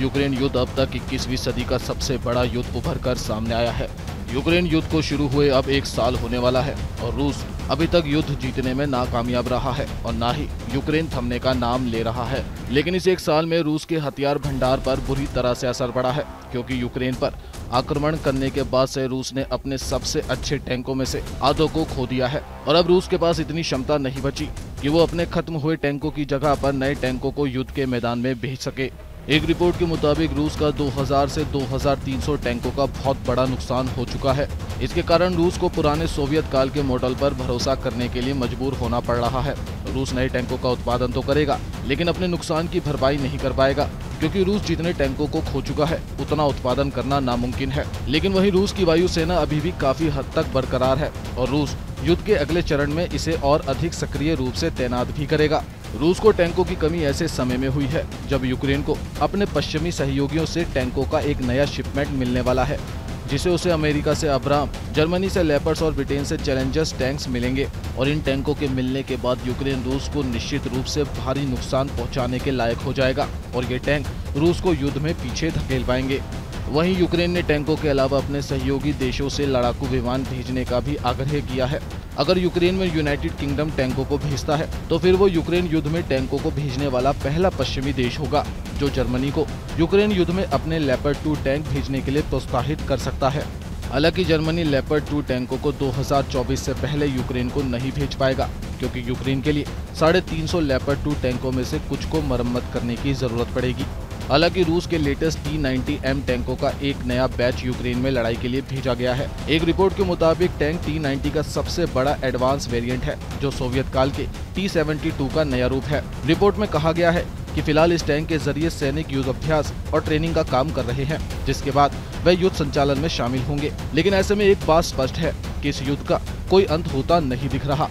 Ukraine युद्ध अब तक 21वीं सदी का सबसे बड़ा युद्ध उभर कर सामने आया है। यूक्रेन युद्ध को शुरू हुए अब 1 साल होने वाला है और रूस अभी तक युद्ध जीतने में नाकामयाब रहा है और ना ही यूक्रेन थमने का नाम ले रहा है। लेकिन इस 1 साल में रूस के हथियार भंडार पर बुरी तरह से असर पड़ा है, क्योंकि यूक्रेन पर आक्रमण करने के बाद से रूस ने अपने सबसे अच्छे टैंकों में से आधों को खो दिया है और अब रूस के पास इतनी क्षमता नहीं बची कि वो अपने खत्म हुए टैंकों की जगह पर नए टैंकों को युद्ध के मैदान में भेज सके। एक रिपोर्ट के मुताबिक रूस का 2000 से 2300 टैंकों का बहुत बड़ा नुकसान हो चुका है। इसके कारण रूस को पुराने सोवियत काल के मॉडल पर भरोसा करने के लिए मजबूर होना पड़ रहा है। रूस नए टैंकों का उत्पादन तो करेगा, लेकिन अपने नुकसान की भरपाई नहीं कर पाएगा, क्योंकि रूस जितने टैंकों को खो चुका है उतना उत्पादन करना नामुमकिन है। लेकिन वहीं रूस की वायुसेना अभी भी काफी हद तक बरकरार है और रूस युद्ध के अगले चरण में इसे और अधिक सक्रिय रूप से तैनात भी करेगा। रूस को टैंकों की कमी ऐसे समय में हुई है जब यूक्रेन को अपने पश्चिमी सहयोगियों से टैंकों का एक नया शिपमेंट मिलने वाला है, जिसे उसे अमेरिका से अब्राम, जर्मनी से लेपर्ड्स और ब्रिटेन से चैलेंजर्स टैंक्स मिलेंगे। और इन टैंकों के मिलने के बाद यूक्रेन रूस को निश्चित रूप से भारी नुकसान पहुंचाने के लायक हो जाएगा और ये टैंक रूस को युद्ध में पीछे धकेल पाएंगे। वहीं यूक्रेन ने टैंकों के अलावा अपने सहयोगी देशों से लड़ाकू विमान भेजने का भी आग्रह किया है। अगर यूक्रेन में यूनाइटेड किंगडम टैंकों को भेजता है तो फिर वो यूक्रेन युद्ध में टैंकों को भेजने वाला पहला पश्चिमी देश होगा जो जर्मनी को यूक्रेन युद्ध में अपने लेपर्ड 2 टैंक भेजने के लिए प्रोत्साहित कर सकता है। हालांकि जर्मनी लेपर्ड 2 टैंकों को 2024 से पहले यूक्रेन को नहीं भेज पाएगा, क्योंकि यूक्रेन के लिए 350 लेपर्ड 2 टैंकों में से कुछ को मरम्मत करने की जरूरत पड़ेगी। हालांकि रूस के लेटेस्ट T90M टैंकों का एक नया बैच यूक्रेन में लड़ाई के लिए भेजा गया है। एक रिपोर्ट के मुताबिक टैंक T90 का सबसे बड़ा एडवांस वेरिएंट है, जो सोवियत काल के T72 का नया रूप है। रिपोर्ट में कहा गया है कि फिलहाल इस टैंक के जरिए सैनिक युद्धाभ्यास और ट्रेनिंग का काम कर रहे हैं, जिसके बाद वह युद्ध संचालन में शामिल होंगे। लेकिन ऐसे में एक बात स्पष्ट है कि इस युद्ध का कोई अंत होता नहीं दिख रहा।